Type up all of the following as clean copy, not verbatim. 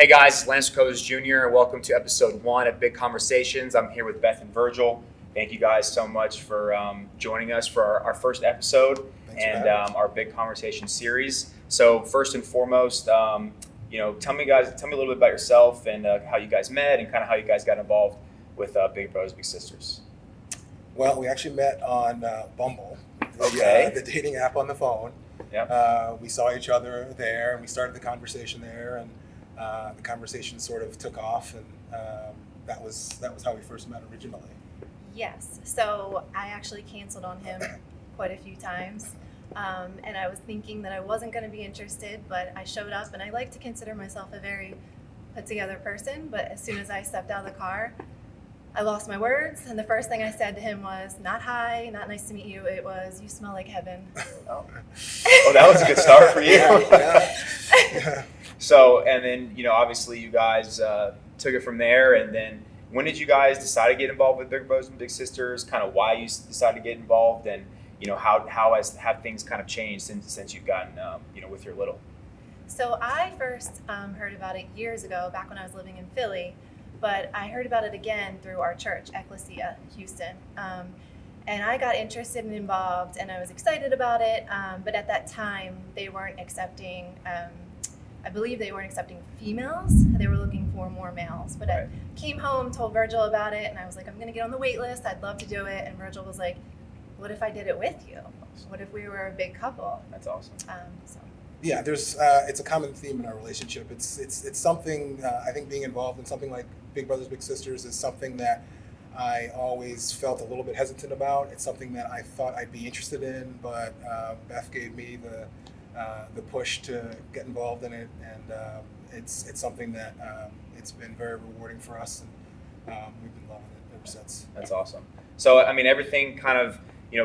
Hey guys, Lance McCullers Jr. Welcome to episode 1 of Big Conversations. I'm here with Beth and Vergil. Thank you guys so much for joining us for our first episode and our Big Conversation series. So first and foremost, tell me a little bit about yourself and how you guys met and kind of how you guys got involved with Big Brothers Big Sisters. Well, we actually met on Bumble, the dating app on the phone. Yep. We saw each other there, and we started the conversation there, and the conversation sort of took off, and that was how we first met originally. Yes. So I actually canceled on him quite a few times, and I was thinking that I wasn't going to be interested, but I showed up, and I like to consider myself a very put-together person, but as soon as I stepped out of the car, I lost my words, and the first thing I said to him was, not hi, not nice to meet you. It was, you smell like heaven. Oh, that was a good start for you. Yeah. So, and then, obviously you guys took it from there. And then when did you guys decide to get involved with Big Brothers and Big Sisters? Kind of why you decided to get involved, and, how have things kind of changed since you've gotten, with your little? So I first heard about it years ago, back when I was living in Philly. But I heard about it again through our church, Ecclesia, Houston. And I got interested and involved, and I was excited about it. But at that time, they weren't accepting, I believe they weren't accepting females. They were looking for more males. But I came home, told Vergil about it, and I was like, I'm going to get on the wait list. I'd love to do it. And Vergil was like, what if I did it with you? What if we were a big couple? That's awesome. Yeah, there's it's a common theme in our relationship. It's something I think being involved in something like Big Brothers Big Sisters is something that I always felt a little bit hesitant about. It's something that I thought I'd be interested in, but Beth gave me the push to get involved in it, and it's something that it's been very rewarding for us, and we've been loving it ever since. That's awesome. So everything kind of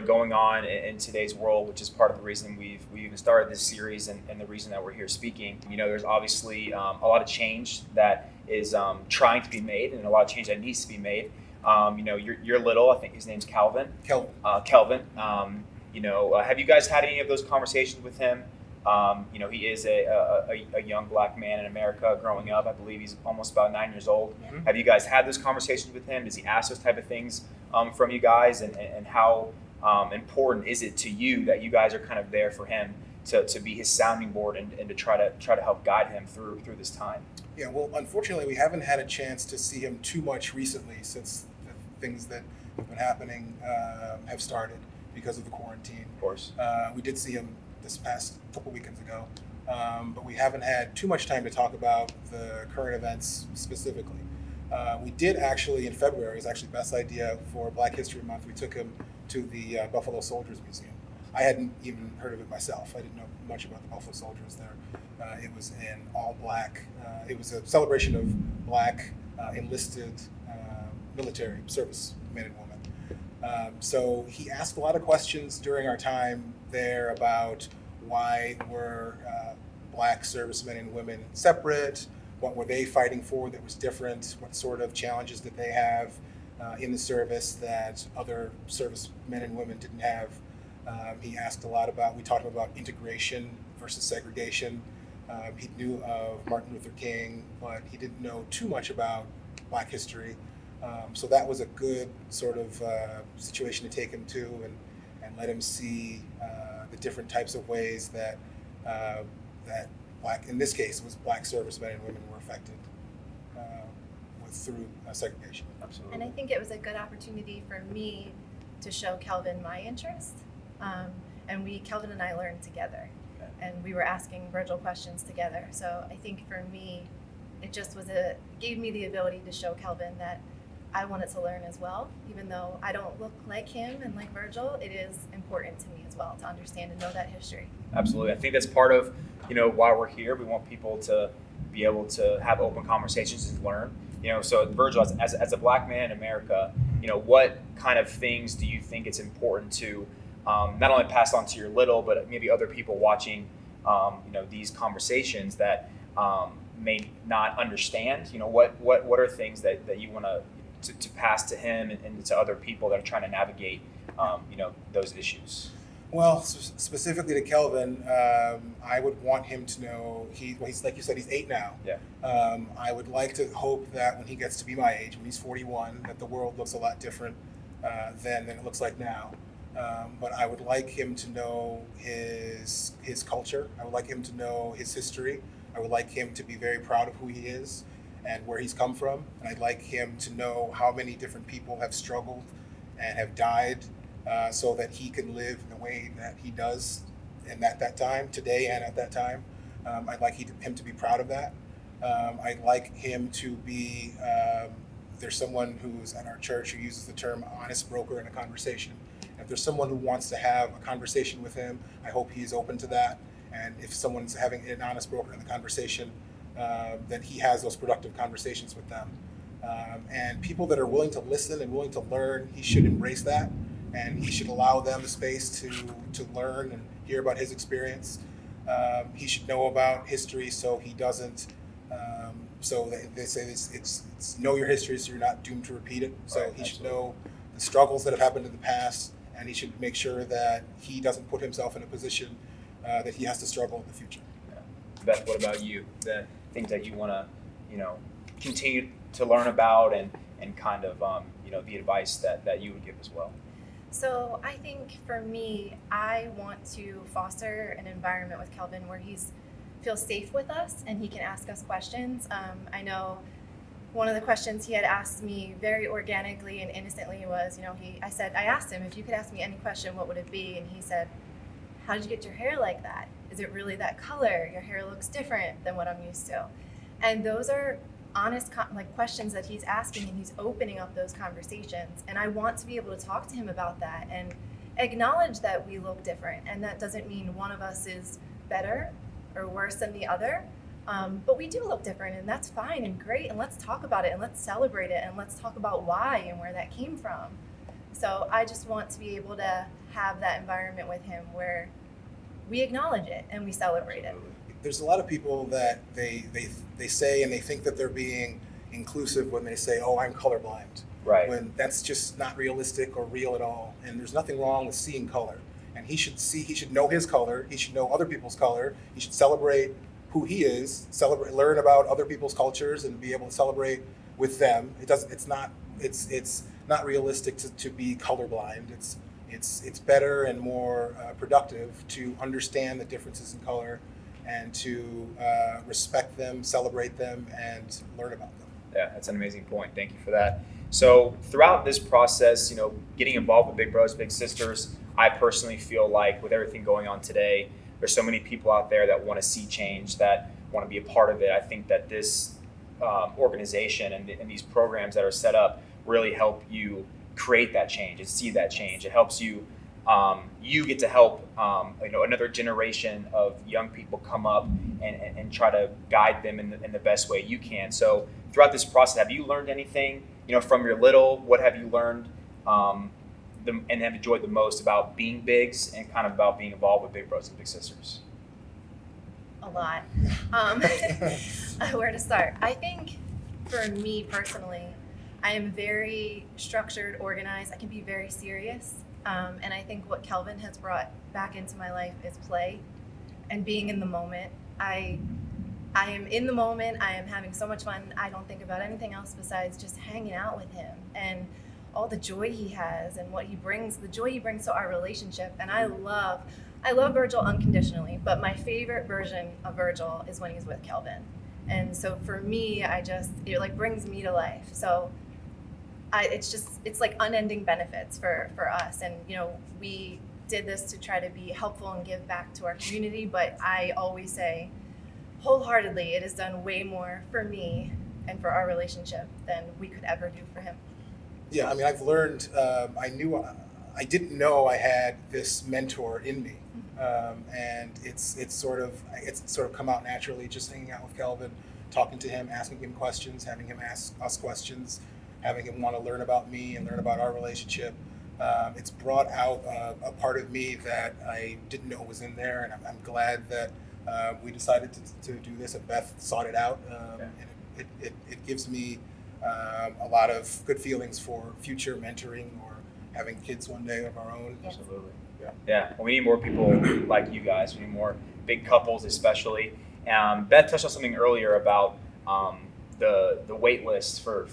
going on in today's world, which is part of the reason we even started this series and the reason that we're here speaking. There's obviously a lot of change that is trying to be made, and a lot of change that needs to be made. You're little. I think his name's Calvin. Kelvin. Have you guys had any of those conversations with him? He is a young black man in America growing up. I believe he's almost about 9 years old. Mm-hmm. Have you guys had those conversations with him? Does he ask those type of things from you guys? And how important is it to you that you guys are kind of there for him to be his sounding board and to try to help guide him through this time? Yeah, well, unfortunately, we haven't had a chance to see him too much recently since the things that have been happening have started because of the quarantine. Of course. We did see him this past couple weekends ago, but we haven't had too much time to talk about the current events specifically. We did actually, in February, it was actually Beth's idea for Black History Month, we took him to the Buffalo Soldiers Museum. I hadn't even heard of it myself. I didn't know much about the Buffalo Soldiers there. It was an all-black, it was a celebration of black enlisted military service men and women. So he asked a lot of questions during our time there about why were black servicemen and women separate, what were they fighting for that was different, what sort of challenges did they have in the service that other servicemen and women didn't have. He asked a lot about, we talked about integration versus segregation. He knew of Martin Luther King, but he didn't know too much about Black history. So that was a good sort of situation to take him to and let him see the different types of ways that black, in this case, it was black servicemen and women were affected through segregation. Absolutely. And I think it was a good opportunity for me to show Kelvin my interest. And Kelvin and I learned together. Okay. And we were asking Vergil questions together. So I think for me, it just gave me the ability to show Kelvin that I wanted to learn as well. Even though I don't look like him and like Vergil, it is important to me as well to understand and know that history. Absolutely. I think that's part of, why we're here. We want people to be able to have open conversations and learn. So Vergil, as a black man in America, what kind of things do you think it's important to not only pass on to your little, but maybe other people watching, these conversations that may not understand? What are things that you want to pass to him and to other people that are trying to navigate, those issues? Well, specifically to Kelvin, I would want him to know he's like you said, he's 8 now. Yeah. I would like to hope that when he gets to be my age, when he's 41, that the world looks a lot different then than it looks like now. But I would like him to know his culture. I would like him to know his history. I would like him to be very proud of who he is and where he's come from. And I'd like him to know how many different people have struggled and have died so that he can live in the way that he does in that time, today and at that time. I'd like him to be proud of that. I'd like him to be, there's someone who's at our church who uses the term honest broker in a conversation. If there's someone who wants to have a conversation with him, I hope he's open to that. And if someone's having an honest broker in the conversation, then he has those productive conversations with them. And people that are willing to listen and willing to learn, he should embrace that. And he should allow them the space to learn and hear about his experience. He should know about history so he doesn't, so they say it's know your history so you're not doomed to repeat it. So Right, he should absolutely. know the struggles that have happened in the past, and he should make sure that he doesn't put himself in a position that he has to struggle in the future. Yeah. Beth, what about you? The things that you want to, continue to learn about and kind of, the advice that you would give as well. So I think for me, I want to foster an environment with Kelvin where he's feels safe with us and he can ask us questions. I know one of the questions he had asked me very organically and innocently was, I asked him, if you could ask me any question, what would it be? And he said, how did you get your hair like that? Is it really that color? Your hair looks different than what I'm used to. And those are honest questions that he's asking, and he's opening up those conversations. And I want to be able to talk to him about that and acknowledge that we look different. And that doesn't mean one of us is better or worse than the other. But we do look different, and that's fine and great. And let's talk about it and let's celebrate it and let's talk about why and where that came from. So I just want to be able to have that environment with him where we acknowledge it and we celebrate it. There's a lot of people that they say and they think that they're being inclusive when they say, oh, I'm colorblind. Right. When that's just not realistic or real at all. And there's nothing wrong with seeing color. And he should know his color. He should know other people's color. He should celebrate who he is, learn about other people's cultures and be able to celebrate with them. It's not realistic to be colorblind. It's better and more productive to understand the differences in color and to respect them, celebrate them, and learn about them. Yeah, that's an amazing point. Thank you for that. So throughout this process, getting involved with Big Brothers Big Sisters, I personally feel like with everything going on today, there's so many people out there that want to see change, that want to be a part of it. I think that this organization and these programs that are set up really help you create that change and see that change. It helps you. You get to help another generation of young people come up and try to guide them in the best way you can. So throughout this process, have you learned anything from your little? What have you learned and have enjoyed the most about being bigs and kind of about being involved with Big Brothers and Big Sisters? A lot. Where to start? I think for me personally, I am very structured, organized. I can be very serious. And I think what Kelvin has brought back into my life is play and being in the moment. I am in the moment. I am having so much fun. I don't think about anything else besides just hanging out with him and all the joy he has and what he brings, the joy he brings to our relationship. And I love Vergil unconditionally, but my favorite version of Vergil is when he's with Kelvin. And so for me, it brings me to life. So it's like unending benefits for us. And, we did this to try to be helpful and give back to our community. But I always say wholeheartedly, it has done way more for me and for our relationship than we could ever do for him. Yeah, I mean, I've learned, I didn't know I had this mentor in me. And it's sort of come out naturally, just hanging out with Kelvin, talking to him, asking him questions, having him ask us questions, having him want to learn about me and learn about our relationship. It's brought out a part of me that I didn't know was in there, and I'm glad that we decided to do this, and Beth sought it out. And it gives me a lot of good feelings for future mentoring or having kids one day of our own. Yes. Absolutely. Yeah. Well, we need more people like you guys. We need more big couples, especially. Beth touched on something earlier about the wait list for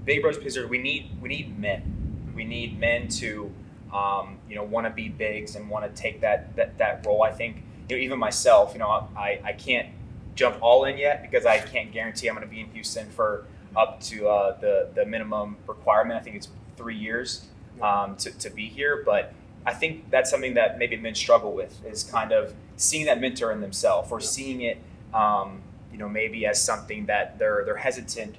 Big Brothers Big Sisters. We need men. We need men to want to be bigs and want to take that role. I think even myself, I can't jump all in yet because I can't guarantee I'm going to be in Houston for up to the minimum requirement. I think it's 3 years to be here, but I think that's something that maybe men struggle with, is kind of seeing that mentor in themselves, or seeing it, maybe as something that they're hesitant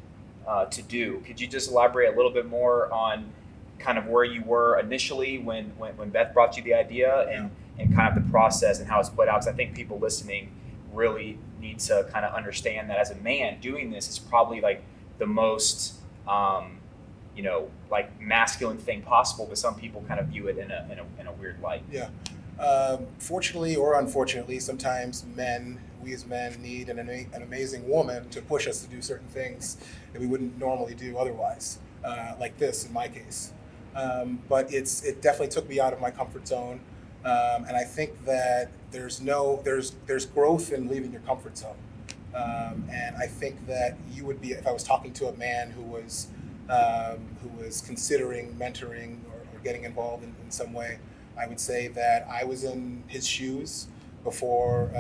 to do. Could you just elaborate a little bit more on kind of where you were initially when Beth brought you the idea, and kind of the process and how it's put out? Because I think people listening really need to kind of understand that as a man doing this is probably like the most like masculine thing possible, but some people kind of view it in a weird light. Yeah. Fortunately or unfortunately, sometimes we as men need an amazing woman to push us to do certain things that we wouldn't normally do otherwise, like this in my case. But it definitely took me out of my comfort zone, and I think that there's growth in leaving your comfort zone, and I think that you would be, if I was talking to a man who was considering mentoring or getting involved in some way, I would say that I was in his shoes before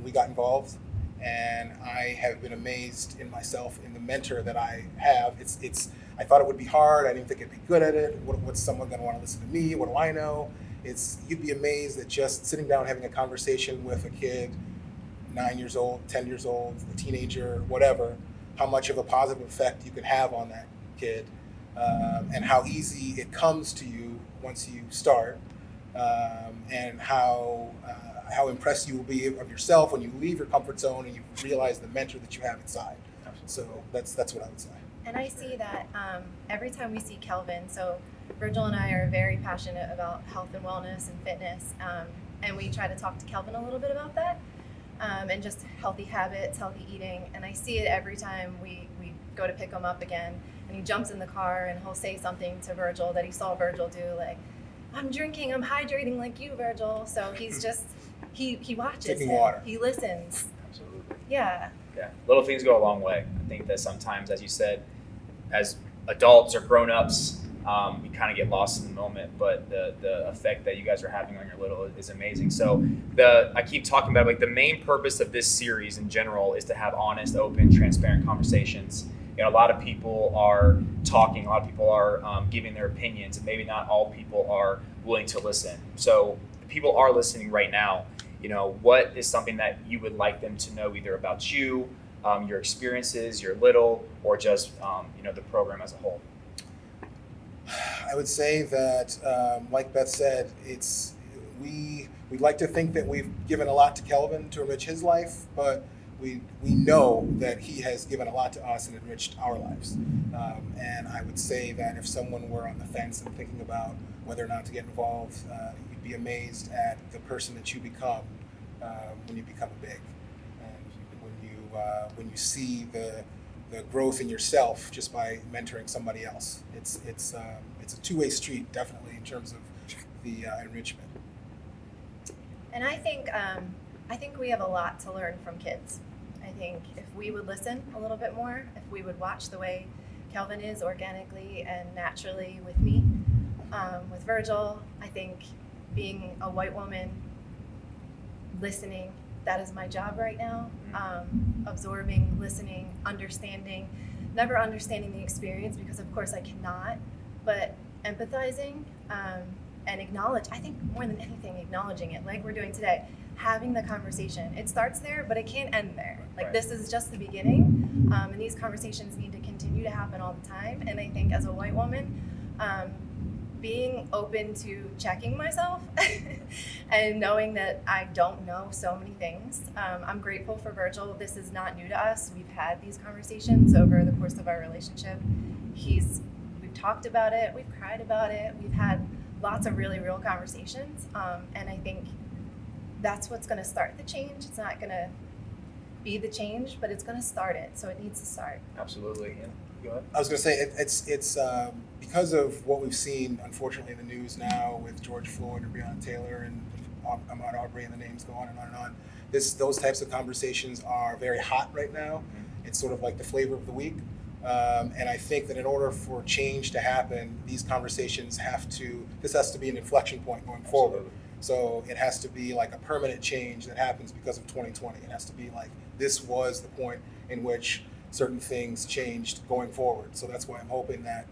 we got involved, and I have been amazed in myself, in the mentor that I have. I thought it would be hard. I didn't think I'd be good at it. What's someone going to want to listen to me? What do I know? You'd be amazed at just sitting down having a conversation with a kid, 9 years old, 10 years old, a teenager, whatever, how much of a positive effect you can have on that kid, and how easy it comes to you once you start, and how impressed you will be of yourself when you leave your comfort zone and you realize the mentor that you have inside. So that's what I would say. And I see that every time we see Kelvin, so Vergil and I are very passionate about health and wellness and fitness, and we try to talk to Kelvin a little bit about that, and just healthy habits, healthy eating. And I see it every time we go to pick him up again, and he jumps in the car and he'll say something to Vergil that he saw Vergil do, like, I'm drinking, I'm hydrating like you, Vergil. So he's just, he watches Taking him, water. he listens. Absolutely. Yeah. Yeah, little things go a long way. I think that sometimes, as you said, as adults or grown-ups, we kind of get lost in the moment, but the effect that you guys are having on your little is amazing. So I keep talking about, like, the main purpose of this series in general is to have honest, open, transparent conversations. A lot of people are talking, a lot of people are giving their opinions, and maybe not all people are willing to listen. So the people are listening right now. What is something that you would like them to know, either about you, your experiences, your little, or just the program as a whole? I would say that, like Beth said, we'd like to think that we've given a lot to Kelvin to enrich his life, but we know that he has given a lot to us and enriched our lives. And I would say that if someone were on the fence and thinking about whether or not to get involved, you'd be amazed at the person that you become when you become a big, and when you see the growth in yourself just by mentoring somebody else. It's a two-way street, definitely, in terms of the enrichment. And I think we have a lot to learn from kids. I think if we would listen a little bit more, if we would watch the way Kelvin is organically and naturally with me, with Vergil, I think being a white woman, listening, that is my job right now. Absorbing, listening, understanding, never understanding the experience, because of course I cannot, but empathizing, and acknowledge, I think more than anything, acknowledging it, like we're doing today, having the conversation. It starts there, but it can't end there. Like, Right. This is just the beginning, and these conversations need to continue to happen all the time. And I think as a white woman, being open to checking myself and knowing that I don't know so many things. I'm grateful for Vergil. This is not new to us. We've had these conversations over the course of our relationship. We've talked about it, we've cried about it, we've had lots of really real conversations, and I think that's what's going to start the change. It's not going to be the change, but it's going to start it. So it needs to start. Absolutely. Yeah. Go ahead. I was going to say it's because of what we've seen, unfortunately, in the news now with George Floyd and Breonna Taylor and Ahmaud Arbery, and the names go on and on and on. Those types of conversations are very hot right now. It's sort of like the flavor of the week. And I think that in order for change to happen, these conversations this has to be an inflection point going forward. So it has to be like a permanent change that happens because of 2020. It has to be like, this was the point in which certain things changed going forward. So that's why I'm hoping that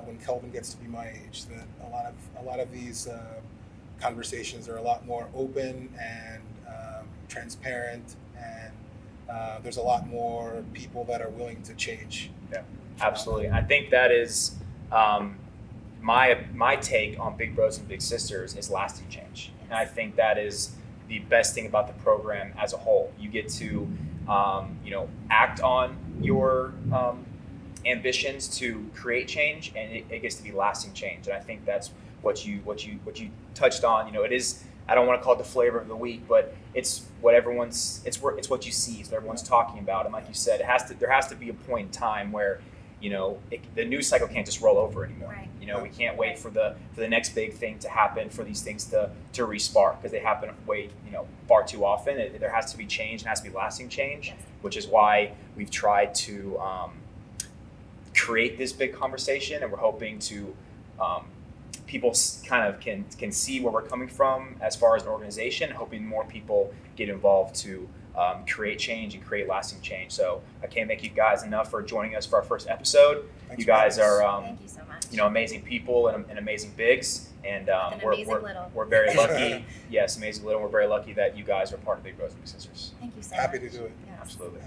when Kelvin gets to be my age, that a lot of these conversations are a lot more open and transparent, and there's a lot more people that are willing to change. Yeah, absolutely. I think that is my take on Big Bros and Big Sisters is lasting change. And I think that is the best thing about the program as a whole. You get to act on your ambitions to create change, and it gets to be lasting change. And I think that's what you touched on. It is, I don't want to call it the flavor of the week, but it's what what you see, it's what everyone's talking about. And like you said, there has to be a point in time where the news cycle can't just roll over anymore. Right. We can't wait for the next big thing to happen, for these things to re-spark, because they happen far too often. There has to be change, and has to be lasting change, Yes. which is why we've tried to create this big conversation, and we're hoping to people kind of can see where we're coming from as far as an organization, hoping more people get involved to create change and create lasting change. So I can't thank you guys enough for joining us for our first episode. Thanks You guys for having us. are Thank you so much. amazing people and amazing bigs, and we're very lucky. Yes, amazing little. We're very lucky that you guys are part of Big Bros and Big Sisters. Thank you so Happy much. to do it. Yes. Absolutely.